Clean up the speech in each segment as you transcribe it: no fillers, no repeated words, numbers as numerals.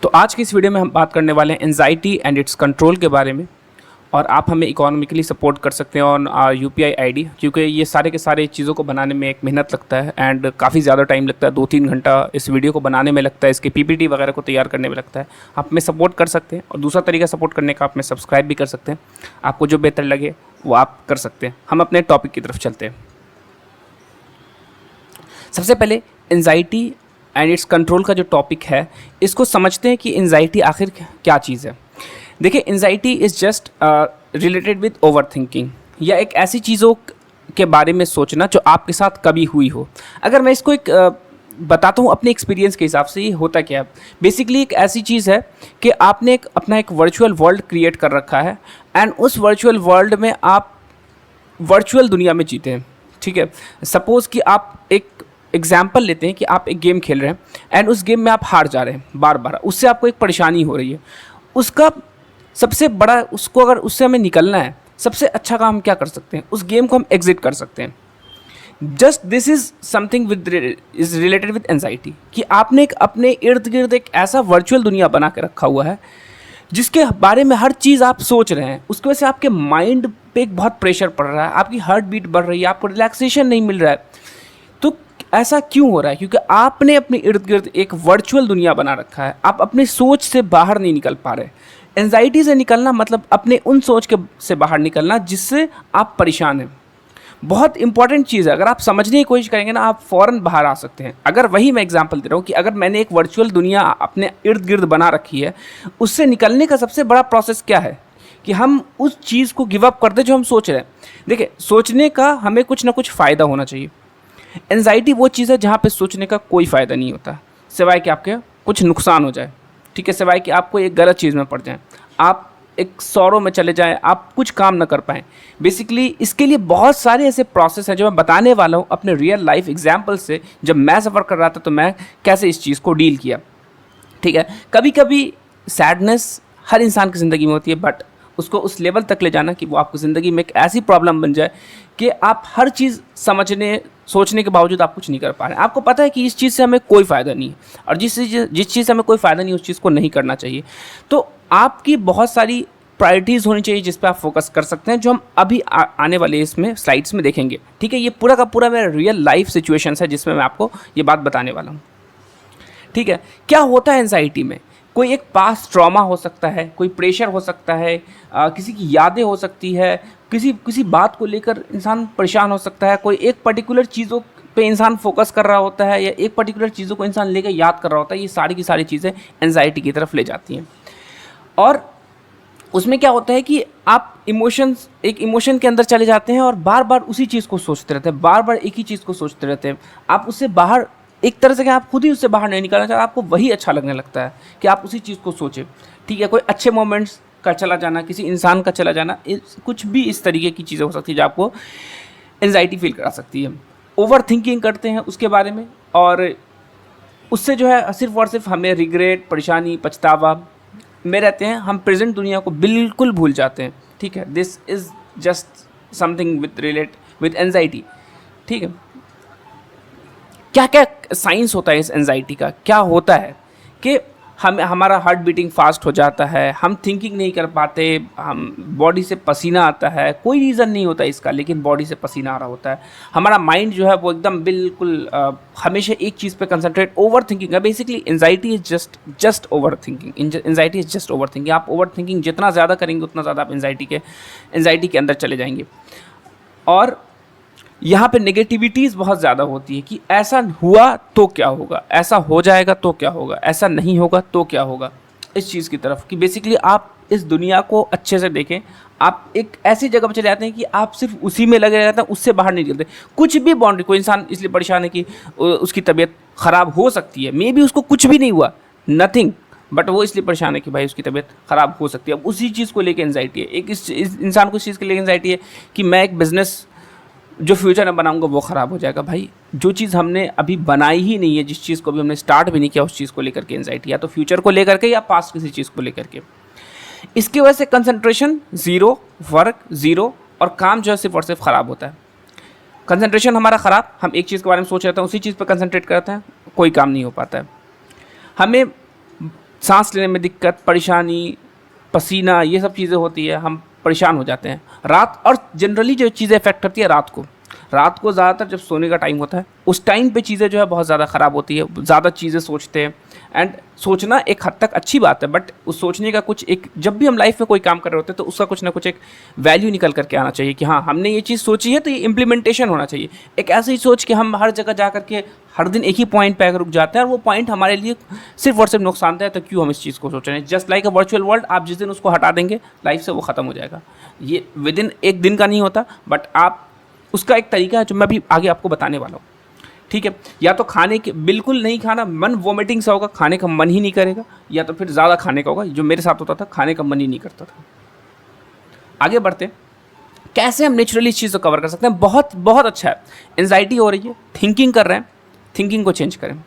तो आज की इस वीडियो में हम बात करने वाले हैं एंजाइटी एंड इट्स कंट्रोल के बारे में। और आप हमें इकोनॉमिकली सपोर्ट कर सकते हैं ऑन यूपीआई आईडी, क्योंकि ये सारे के सारे चीज़ों को बनाने में एक मेहनत लगता है एंड काफ़ी ज़्यादा टाइम लगता है। 2-3 घंटा इस वीडियो को बनाने में लगता है, इसके पीपीटी वगैरह को तैयार करने में लगता है। आप हमें सपोर्ट कर सकते हैं और दूसरा तरीका सपोर्ट करने का आप हमें सब्सक्राइब भी कर सकते हैं। आपको जो बेहतर लगे वो आप कर सकते हैं। हम अपने टॉपिक की तरफ चलते हैं। सबसे पहले एंजाइटी एंड इट्स कंट्रोल का जो टॉपिक है, इसको समझते हैं कि एंजाइटी आखिर क्या चीज़ है। देखिए, anxiety is just related with over thinking, या एक ऐसी चीज़ों के बारे में सोचना जो आपके साथ कभी हुई हो। अगर मैं इसको एक बताता हूँ अपने एक्सपीरियंस के हिसाब से, ये होता क्या है। बेसिकली एक ऐसी चीज़ है कि आपने अपना एक वर्चुअल वर्ल्ड क्रिएट कर रखा है एंड उस वर्चुअल वर्ल्ड में आप वर्चुअल दुनिया में जीते हैं। ठीक है, सपोज़ कि आप एक एग्जाम्पल लेते हैं कि आप एक गेम खेल रहे हैं एंड उस गेम में आप हार जा रहे हैं बार बार, उससे आपको एक परेशानी हो रही है। उसका सबसे बड़ा, उसको अगर उससे हमें निकलना है, सबसे अच्छा काम हम क्या कर सकते हैं, उस गेम को हम एग्जिट कर सकते हैं। Just this is something with is related with anxiety, कि आपने एक अपने इर्द गिर्द एक ऐसा वर्चुअल दुनिया बना के रखा हुआ है जिसके बारे में हर चीज़ आप सोच रहे हैं। उसकी वजह से आपके माइंड पे एक बहुत प्रेशर पड़ रहा है, आपकी हार्ट बीट बढ़ रही है, आपको रिलैक्सेशन नहीं मिल रहा है। तो ऐसा क्यों हो रहा है? क्योंकि आपने अपने इर्द गिर्द एक वर्चुअल दुनिया बना रखा है। आप अपनी सोच से बाहर नहीं निकल पा रहे। एंजाइटी से निकलना मतलब अपने उन सोच के से बाहर निकलना जिससे आप परेशान हैं। बहुत इंपॉर्टेंट चीज़ है, अगर आप समझने की कोशिश करेंगे ना, आप फ़ौरन बाहर आ सकते हैं। अगर वही मैं एग्जांपल दे रहा हूँ कि अगर मैंने एक वर्चुअल दुनिया अपने इर्द गिर्द बना रखी है, उससे निकलने का सबसे बड़ा प्रोसेस क्या है कि हम उस चीज़ को गिव अप कर दें जो हम सोच रहे हैं। देखिए, सोचने का हमें कुछ ना कुछ फ़ायदा होना चाहिए। एंजाइटी वो चीज़ है जहाँ पे सोचने का कोई फ़ायदा नहीं होता, सिवाय कि आपके कुछ नुकसान हो जाए। ठीक है, सिवाय कि आपको एक गलत चीज़ में पड़ जाए, आप एक सौरों में चले जाएं, आप कुछ काम ना कर पाएँ। बेसिकली इसके लिए बहुत सारे ऐसे प्रोसेस हैं जो मैं बताने वाला हूँ अपने रियल लाइफ एग्जाम्पल से। जब मैं सफ़र कर रहा था तो मैं कैसे इस चीज़ को डील किया। ठीक है, कभी कभी सैडनेस हर इंसान की ज़िंदगी में होती है, बट उसको उस लेवल तक ले जाना कि वो आपकी ज़िंदगी में एक ऐसी प्रॉब्लम बन जाए कि आप हर चीज़ समझने सोचने के बावजूद आप कुछ नहीं कर पा रहे हैं। आपको पता है कि इस चीज़ से हमें कोई फ़ायदा नहीं है और जिस चीज़ से हमें कोई फ़ायदा नहीं, उस चीज़ को नहीं करना चाहिए। तो आपकी बहुत सारी प्रायोरिटीज़ होनी चाहिए जिस पे आप फोकस कर सकते हैं, जो हम अभी आने वाले इसमें स्लाइड्स में देखेंगे। ठीक है, ये पूरा का पूरा मेरा रियल लाइफ सिचुएशंस है जिसमें मैं आपको ये बात बताने वाला हूँ। ठीक है, क्या होता है एंजाइटी में? कोई एक पास्ट ट्रॉमा हो सकता है, कोई प्रेशर हो सकता है, किसी की यादें हो सकती है, किसी बात को लेकर इंसान परेशान हो सकता है, कोई एक पर्टिकुलर चीज़ों पे इंसान फोकस कर रहा होता है, या एक पर्टिकुलर चीज़ों को इंसान लेकर याद कर रहा होता है। ये सारी की सारी चीज़ें एंजाइटी की तरफ ले जाती हैं। और उसमें क्या होता है कि आप एक इमोशन के अंदर चले जाते हैं और बार बार उसी चीज़ को सोचते रहते हैं, बार बार एक ही चीज़ को सोचते रहते हैं। आप उससे बाहर, एक तरह से कि आप खुद ही उससे बाहर नहीं निकलना चाहते, आपको वही अच्छा लगने लगता है कि आप उसी चीज़ को सोचें। ठीक है, कोई अच्छे मोमेंट्स का चला जाना, किसी इंसान का चला जाना, कुछ भी इस तरीके की चीज़ें हो सकती है जो आपको एंजाइटी फील करा सकती है। ओवर थिंकिंग करते हैं उसके बारे में, और उससे जो है सिर्फ और सिर्फ हमें रिग्रेट, परेशानी, पछतावा में रहते हैं। हम प्रेजेंट दुनिया को बिल्कुल भूल जाते हैं। ठीक है, this is just something relate with anxiety. ठीक है, क्या क्या साइंस होता है इस एंजाइटी का? क्या होता है कि हमारा हार्ट बीटिंग फास्ट हो जाता है, हम थिंकिंग नहीं कर पाते, हम बॉडी से पसीना आता है। कोई रीज़न नहीं होता इसका, लेकिन बॉडी से पसीना आ रहा होता है। हमारा माइंड जो है वो एकदम बिल्कुल हमेशा एक चीज़ पे कंसंट्रेट, ओवर थिंकिंग है। Basically anxiety is just over thinking. Anxiety is just over thinking. आप ओवर थिंकिंग जितना ज़्यादा करेंगे उतना ज़्यादा आप एंजाइटी के अंदर चले जाएंगे। और यहाँ पे नेगेटिविटीज़ बहुत ज़्यादा होती है कि ऐसा हुआ तो क्या होगा, ऐसा हो जाएगा तो क्या होगा, ऐसा नहीं होगा तो क्या होगा, इस चीज़ की तरफ। कि बेसिकली आप इस दुनिया को अच्छे से देखें। आप एक ऐसी जगह पर चले जाते हैं कि आप सिर्फ उसी में लगे रहते हैं, उससे बाहर नहीं निकलते। कुछ भी बाउंड्री, कोई इंसान इसलिए परेशान है कि उसकी तबीयत ख़राब हो सकती है, मे बी उसको कुछ भी नहीं हुआ, नथिंग, बट वो इसलिए परेशान है कि भाई उसकी तबीयत ख़राब हो सकती है। अब उसी चीज़ को लेकर एंजाइटी है। एक इस इंसान को इस चीज़ के लेकर एंजाइटी है कि मैं एक बिज़नेस जो फ्यूचर में बनाऊंगा वो ख़राब हो जाएगा। भाई, जो चीज़ हमने अभी बनाई ही नहीं है, जिस चीज़ को भी हमने स्टार्ट भी नहीं किया, उस चीज़ को लेकर के एंजाइटी, या तो फ्यूचर को लेकर के या पास्ट किसी चीज़ को लेकर के। इसकी वजह से कंसंट्रेशन ज़ीरो, वर्क ज़ीरो, और काम जो है सिर्फ और सिर्फ ख़राब होता है। कंसंट्रेशन हमारा ख़राब, हम एक चीज़ के बारे में सोच रहे हैं, उसी चीज़ पर कंसंट्रेट करते हैं, कोई काम नहीं हो पाता है। हमें सांस लेने में दिक्कत, परेशानी, पसीना, ये सब चीज़ें होती है, हम परेशान हो जाते हैं रात। और जनरली जो चीज़ें इफेक्ट करती है रात को ज़्यादातर जब सोने का टाइम होता है उस टाइम पे चीज़ें जो है बहुत ज़्यादा ख़राब होती है, ज़्यादा चीज़ें सोचते हैं। एंड सोचना एक हद तक अच्छी बात है, बट उस सोचने का कुछ एक, जब भी हम लाइफ में कोई काम कर रहे होते हैं तो उसका कुछ ना कुछ एक वैल्यू निकल करके आना चाहिए कि हाँ हमने ये चीज़ सोची है तो ये इम्प्लीमेंटेशन होना चाहिए। एक ऐसी सोच कि हम हर जगह जा करके हर दिन एक ही पॉइंट पे अगर रुक जाते हैं और वो पॉइंट हमारे लिए सिर्फ और सिर्फ नुकसानदायक है, तो क्यों हम इस चीज़ को सोच रहे हैं। Just like a virtual world, आप जिस दिन उसको हटा देंगे लाइफ से वो ख़त्म हो जाएगा। ये विद इन एक दिन का नहीं होता, बट आप उसका एक तरीका है जो मैं भी आगे आपको बताने वाला हूँ। ठीक है, या तो खाने के बिल्कुल नहीं खाना, मन वोमिटिंग सा होगा, खाने का मन ही नहीं करेगा, या तो फिर ज़्यादा खाने का होगा, जो मेरे साथ होता था, खाने का मन ही नहीं करता था। आगे बढ़ते हैं, कैसे हम नेचुरली इस चीज़ को कवर कर सकते हैं। बहुत बहुत अच्छा है, एंजाइटी हो रही है, थिंकिंग कर रहे हैं, थिंकिंग को चेंज करें।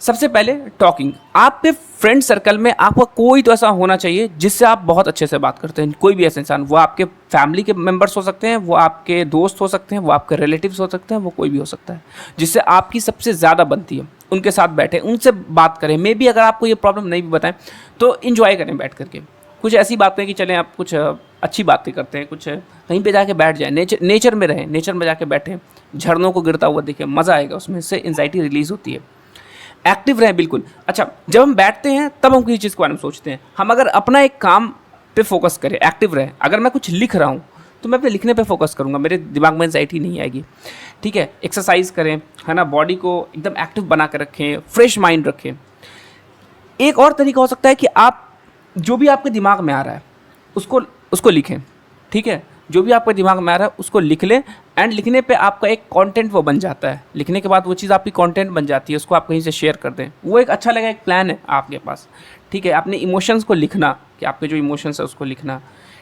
सबसे पहले टॉकिंग। आपके फ्रेंड सर्कल में आपका कोई तो ऐसा होना चाहिए जिससे आप बहुत अच्छे से बात करते हैं। कोई भी ऐसा इंसान, वो आपके फैमिली के मेंबर्स हो सकते हैं, वो आपके दोस्त हो सकते हैं, वो आपके रिलेटिव्स हो सकते हैं, वो कोई भी हो सकता है जिससे आपकी सबसे ज़्यादा बनती है। उनके साथ बैठें, उनसे बात करें। मे बी अगर आपको ये प्रॉब्लम नहीं भी बताएं तो इन्जॉय करें बैठ करके। कुछ ऐसी बातें कि चलें आप कुछ अच्छी बातें करते हैं, कुछ कहीं पे जाके बैठ जाएं, नेचर में रहें, नेचर में जाके बैठें, झरनों को गिरता हुआ देखें, मज़ा आएगा उसमें, इससे एंजाइटी रिलीज़ होती है। एक्टिव रहें बिल्कुल। अच्छा, जब हम बैठते हैं तब हम किसी चीज़ के बारे में सोचते हैं। हम अगर अपना एक काम पे फोकस करें, एक्टिव रहें। अगर मैं कुछ लिख रहा हूँ तो मैं अपने लिखने पे फोकस करूँगा, मेरे दिमाग में एंजाइटी नहीं आएगी। ठीक है, एक्सरसाइज करें, है ना, बॉडी को एकदम एक्टिव बना कर रखें, फ्रेश माइंड रखें। एक और तरीका हो सकता है कि आप जो भी आपके दिमाग में आ रहा है उसको लिखें। ठीक है, जो भी आपके दिमाग में आ रहा है उसको लिख लें, एंड लिखने पे आपका एक कंटेंट वो बन जाता है। लिखने के बाद वो चीज़ आपकी कंटेंट बन जाती है, उसको आप कहीं से शेयर कर दें, वो एक अच्छा लगा, एक प्लान है आपके पास। ठीक है, अपने इमोशंस को लिखना, कि आपके जो इमोशंस है उसको लिखना।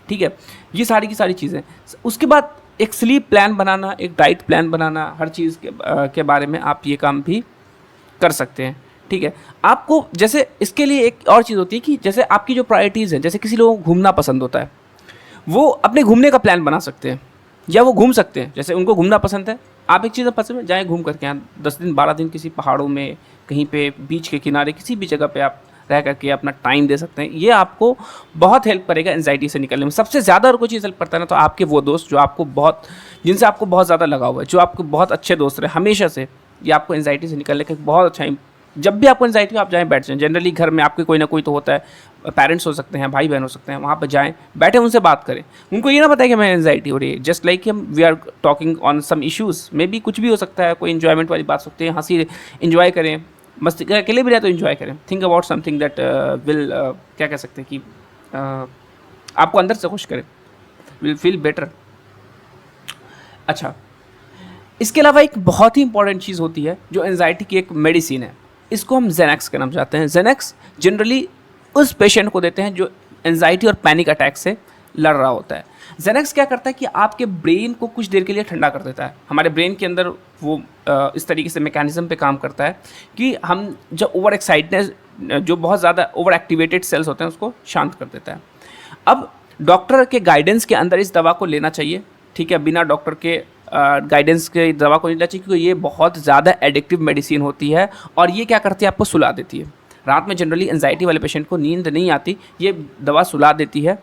ठीक है, ये सारी की सारी चीज़ें। उसके बाद एक स्लीप प्लान बनाना, एक डाइट प्लान बनाना, हर चीज़ के बारे में आप ये काम भी कर सकते हैं। ठीक है, आपको जैसे इसके लिए एक और चीज़ होती है कि जैसे आपकी जो प्रायोरिटीज़ हैं, जैसे किसी लोगों को घूमना पसंद होता है, वो अपने घूमने का प्लान बना सकते हैं, या वो घूम सकते हैं। जैसे उनको घूमना पसंद है, आप एक चीज़ पसंद है, जाएँ घूम करके आएँ 10 दिन 12 दिन किसी पहाड़ों में, कहीं पे बीच के किनारे, किसी भी जगह पे आप रह करके अपना टाइम दे सकते हैं। ये आपको बहुत हेल्प करेगा एंजाइटी से निकलने में। सबसे ज़्यादा अगर कोई चीज़ हेल्प करता है ना, तो आपके वो दोस्त जो आपको जिनसे आपको बहुत ज़्यादा लगाव हुआ है, जो आपको बहुत अच्छे दोस्त रहे हमेशा से, ये आपको एंजाइटी से निकलने का बहुत अच्छा। जब भी आपको एंजाइटी हो आप जाएँ, बैठ जाएँ। जनरली घर में आपके कोई ना कोई तो होता है, पेरेंट्स हो सकते हैं, भाई बहन हो सकते हैं, वहाँ पर जाएँ, बैठे उनसे बात करें। उनको ये ना बताए कि हमें एंजाइटी हो रही है, just like we are talking on some issues, maybe कुछ भी हो सकता है, कोई इन्जॉयमेंट वाली बात सकती है, हंसी इन्जॉय करें, मस्ती अकेले भी रहे तो इन्जॉय करें। Think about something that will क्या कह सकते हैं कि आपको अंदर से खुश करे, विल फील बेटर। अच्छा, इसके अलावा एक बहुत ही इंपॉर्टेंट चीज़ होती है जो एंजाइटी की एक मेडिसिन है, इसको हम जेनेक्स का नाम चाहते हैं। जेनेक्स जनरली उस पेशेंट को देते हैं जो एंजाइटी और पैनिक अटैक से लड़ रहा होता है। जेनेक्स क्या करता है कि आपके ब्रेन को कुछ देर के लिए ठंडा कर देता है। हमारे ब्रेन के अंदर वो इस तरीके से मैकेनिज्म पे काम करता है कि हम जब ओवर एक्साइटनेस, जो बहुत ज़्यादा ओवर एक्टिवेटेड सेल्स होते हैं, उसको शांत कर देता है। अब डॉक्टर के गाइडेंस के अंदर इस दवा को लेना चाहिए। ठीक है, बिना डॉक्टर के गाइडेंस के दवा को लेना चाहिए, क्योंकि ये बहुत ज़्यादा एडिक्टिव मेडिसिन होती है और ये क्या करती है, आपको सुला देती है। रात में जनरली एंजाइटी वाले पेशेंट को नींद नहीं आती, ये दवा सुला देती है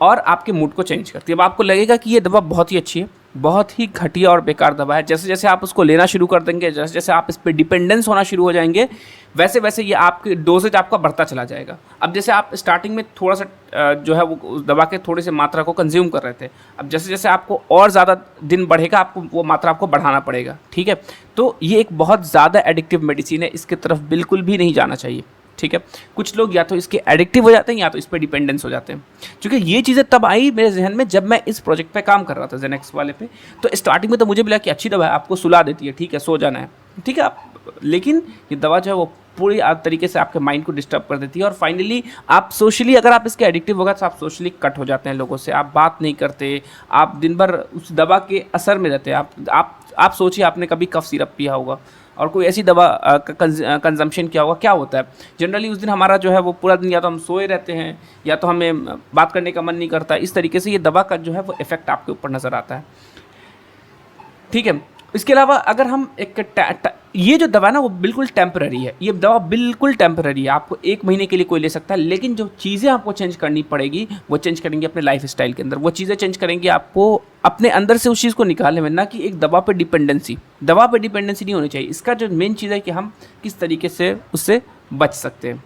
और आपके मूड को चेंज करती है। अब आपको लगेगा कि ये दवा बहुत ही अच्छी है, बहुत ही घटिया और बेकार दवा है। जैसे जैसे आप उसको लेना शुरू कर देंगे, जैसे जैसे आप इस पर डिपेंडेंस होना शुरू हो जाएंगे, वैसे वैसे ये आपके डोजेज आपका बढ़ता चला जाएगा। अब जैसे आप स्टार्टिंग में थोड़ा सा जो है वो उस दवा के थोड़े से मात्रा को कंज्यूम कर रहे थे, अब जैसे जैसे आपको और ज़्यादा दिन बढ़ेगा, आपको वो मात्रा आपको बढ़ाना पड़ेगा। ठीक है, तो ये एक बहुत ज़्यादा एडिक्टिव मेडिसिन है, इसकी तरफ बिल्कुल भी नहीं जाना चाहिए। ठीक है, कुछ लोग या तो इसके एडिक्टिव हो जाते हैं या तो इस पर डिपेंडेंस हो जाते हैं। क्योंकि ये चीज़ें तब आई मेरे जहन में जब मैं इस प्रोजेक्ट पे काम कर रहा था, जेनेक्स वाले पे। तो स्टार्टिंग में तो मुझे मिला कि अच्छी दवा है, आपको सुला देती है, ठीक है, सो जाना है, ठीक है आप, लेकिन ये दवा जो है वो पूरी तरीके से आपके माइंड को डिस्टर्ब कर देती है और फाइनली आप सोशली, अगर आप इसके एडिक्टिव हो गए तो आप सोशली कट हो जाते हैं लोगों से, आप बात नहीं करते, आप दिन भर उस दवा के असर में रहते हैं। आप सोचिए, आपने कभी कफ सिरप पिया होगा और कोई ऐसी दवा का कंजम्पशन किया होगा, क्या होता है जनरली उस दिन हमारा जो है वो पूरा दिन या तो हम सोए रहते हैं या तो हमें बात करने का मन नहीं करता। इस तरीके से ये दवा का जो है वो इफेक्ट आपके ऊपर नज़र आता है। ठीक है, इसके अलावा अगर हम ये जो दवा ना वो बिल्कुल टेम्पररी है, ये दवा बिल्कुल टेम्पररी है, आपको 1 महीने के लिए कोई ले सकता है, लेकिन जो चीज़ें आपको चेंज करनी पड़ेगी वो चेंज करेंगे अपने लाइफ स्टाइल के अंदर, वो चीज़ें चेंज करेंगे आपको अपने अंदर से उस चीज़ को निकालने में, ना कि एक दवा पे डिपेंडेंसी नहीं होनी चाहिए। इसका जो मेन चीज़ है कि हम किस तरीके से उससे बच सकते हैं।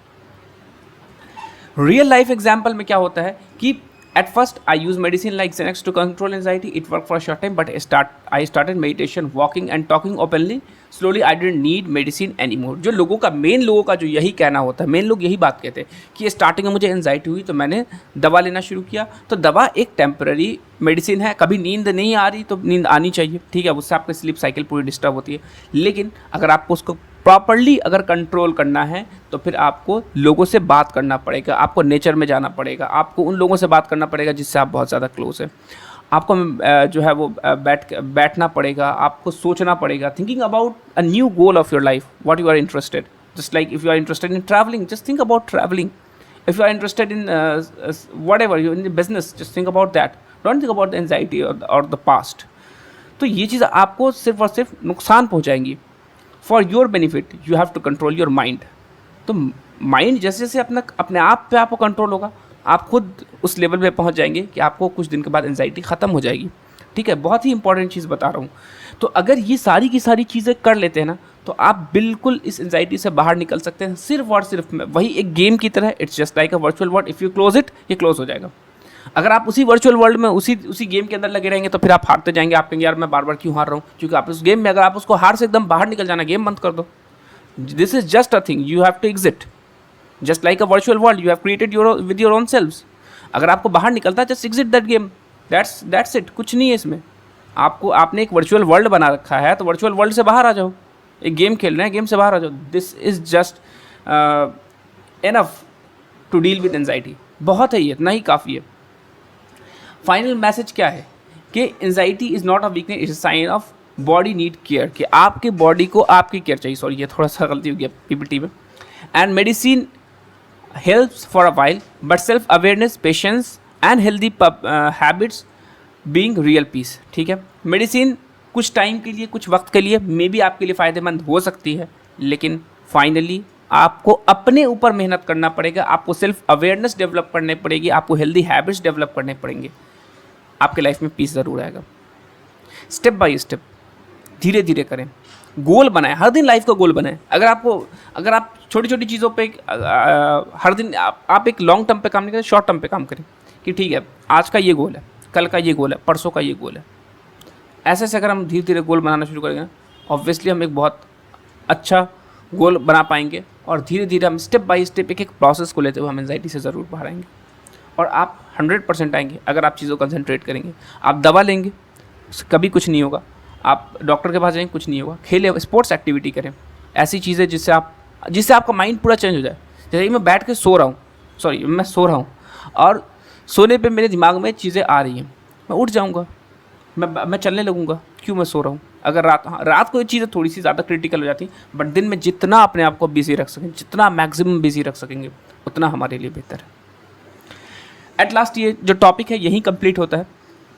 रियल लाइफ एग्जाम्पल में क्या होता है कि at first I used medicine like Xanax to control anxiety. It worked for a short time, but I started meditation, walking and talking openly. Slowly I didn't need medicine anymore. जो main लोगों का जो यही कहना होता है, main लोग यही बात कहते हैं कि स्टार्टिंग में मुझे एंजाइटी हुई तो मैंने दवा लेना शुरू किया। तो दवा एक टेम्पररी मेडिसिन है, कभी नींद नहीं आ रही तो नींद आनी चाहिए, ठीक है, उससे आपकी स्लीप साइकिल पूरी डिस्टर्ब होती है, लेकिन अगर आपको उसको प्रॉपरली अगर कंट्रोल करना है तो फिर आपको लोगों से बात करना पड़ेगा, आपको नेचर में जाना पड़ेगा, आपको उन लोगों से बात करना पड़ेगा जिससे आप बहुत ज़्यादा क्लोज हैं, आपको जो है वो बैठना पड़ेगा, आपको सोचना पड़ेगा, thinking about a new goal of your life, what you are interested, just like if you are interested in travelling, just think about travelling, if you are interested in whatever you in business, just think about that, don't think about the anxiety और the past. तो ये चीज़ आपको सिर्फ और सिर्फ नुकसान पहुँचाएंगी। For your benefit you have to control your mind. तो माइंड जैसे जैसे अपने आप पे आपको कंट्रोल होगा, आप खुद उस लेवल पे पहुंच जाएंगे कि आपको कुछ दिन के बाद एंजाइटी ख़त्म हो जाएगी, ठीक है। बहुत ही इंपॉर्टेंट चीज़ बता रहा हूँ। तो अगर ये सारी की सारी चीज़ें कर लेते हैं ना तो आप बिल्कुल इस एंजाइटी से बाहर निकल सकते हैं, सिर्फ और सिर्फ वही एक गेम की तरह। It's just like a virtual world, if you close it ये क्लोज हो जाएगा। अगर आप उसी वर्चुअल वर्ल्ड में उसी गेम के अंदर लगे रहेंगे तो फिर आप हारते जाएंगे, आप कहेंगे यार मैं बार बार क्यों हार रहा हूँ, क्योंकि आप उस गेम में अगर आप उसको हार से एकदम बाहर निकल जाना, गेम बंद कर दो। This is just a thing, you have to exit, just like a virtual world you have created with your own selves. अगर आपको बाहर निकलता है just exit that game, that's it, कुछ नहीं है इसमें। आपने एक वर्चुअल वर्ल्ड बना रखा है तो वर्चुअल वर्ल्ड से बाहर आ जाओ, एक गेम खेल रहे हैं, गेम से बाहर आ जाओ। This is just enough to deal with anxiety, बहुत है, ये इतना ही काफ़ी है। फाइनल मैसेज क्या है कि anxiety is not a weakness, it's a sign of body need care, कि आपके बॉडी को आपकी केयर चाहिए। सॉरी, ये थोड़ा सा गलती हो गया पीपीटी में। And medicine helps for a while, but self awareness, patience and healthy habits being real piece, ठीक है। मेडिसिन कुछ टाइम के लिए, कुछ वक्त के लिए मे बी आपके लिए फ़ायदेमंद हो सकती है, लेकिन फाइनली आपको अपने ऊपर मेहनत करना पड़ेगा, आपको सेल्फ अवेयरनेस डेवलप करनी पड़ेगी, आपको हेल्दी हैबिट्स डेवलप करने पड़ेंगे, आपके लाइफ में पीस ज़रूर आएगा। स्टेप बाय स्टेप, धीरे धीरे करें, गोल बनाएं, हर दिन लाइफ का गोल बनाएं। अगर आप छोटी छोटी चीज़ों पे हर दिन आप एक लॉन्ग टर्म पे काम नहीं करें, शॉर्ट टर्म पे काम करें कि ठीक है आज का ये गोल है, कल का ये गोल है, परसों का ये गोल है। ऐसे से अगर हम धीरे धीरे गोल बनाना शुरू करेंगे, ऑब्वियसली हम एक बहुत अच्छा गोल बना पाएंगे और धीरे धीरे हम स्टेप बाय स्टेप एक प्रोसेस को लेते हुए हम एंजाइटी से ज़रूर बाहर आएंगे और आप 100% आएंगे अगर आप चीज़ों को कंसंट्रेट करेंगे। आप दवा लेंगे कभी कुछ नहीं होगा, आप डॉक्टर के पास जाएंगे कुछ नहीं होगा, खेलें, स्पोर्ट्स एक्टिविटी करें, ऐसी चीज़ें जिससे आपका माइंड पूरा चेंज हो जाए। जैसे मैं बैठ के सो रहा हूँ और सोने पे मेरे दिमाग में चीज़ें आ रही हैं, मैं उठ जाऊँगा, मैं चलने लगूँगा, क्यों, मैं सो रहा हूँ। अगर रात को ये चीज़ें थोड़ी सी ज़्यादा क्रिटिकल हो जाती हैं, बट दिन में जितना अपने आप को बिजी रख सकें, जितना मैक्सिमम बिजी रख सकेंगे उतना हमारे लिए बेहतर है। एट लास्ट ये जो टॉपिक है यहीं कंप्लीट होता है।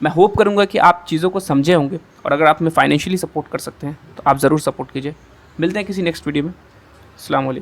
मैं होप करूँगा कि आप चीज़ों को समझे होंगे और अगर आप हमें फाइनेंशियली सपोर्ट कर सकते हैं तो आप ज़रूर सपोर्ट कीजिए। मिलते हैं किसी नेक्स्ट वीडियो में। अस्सलाम वालेकुम।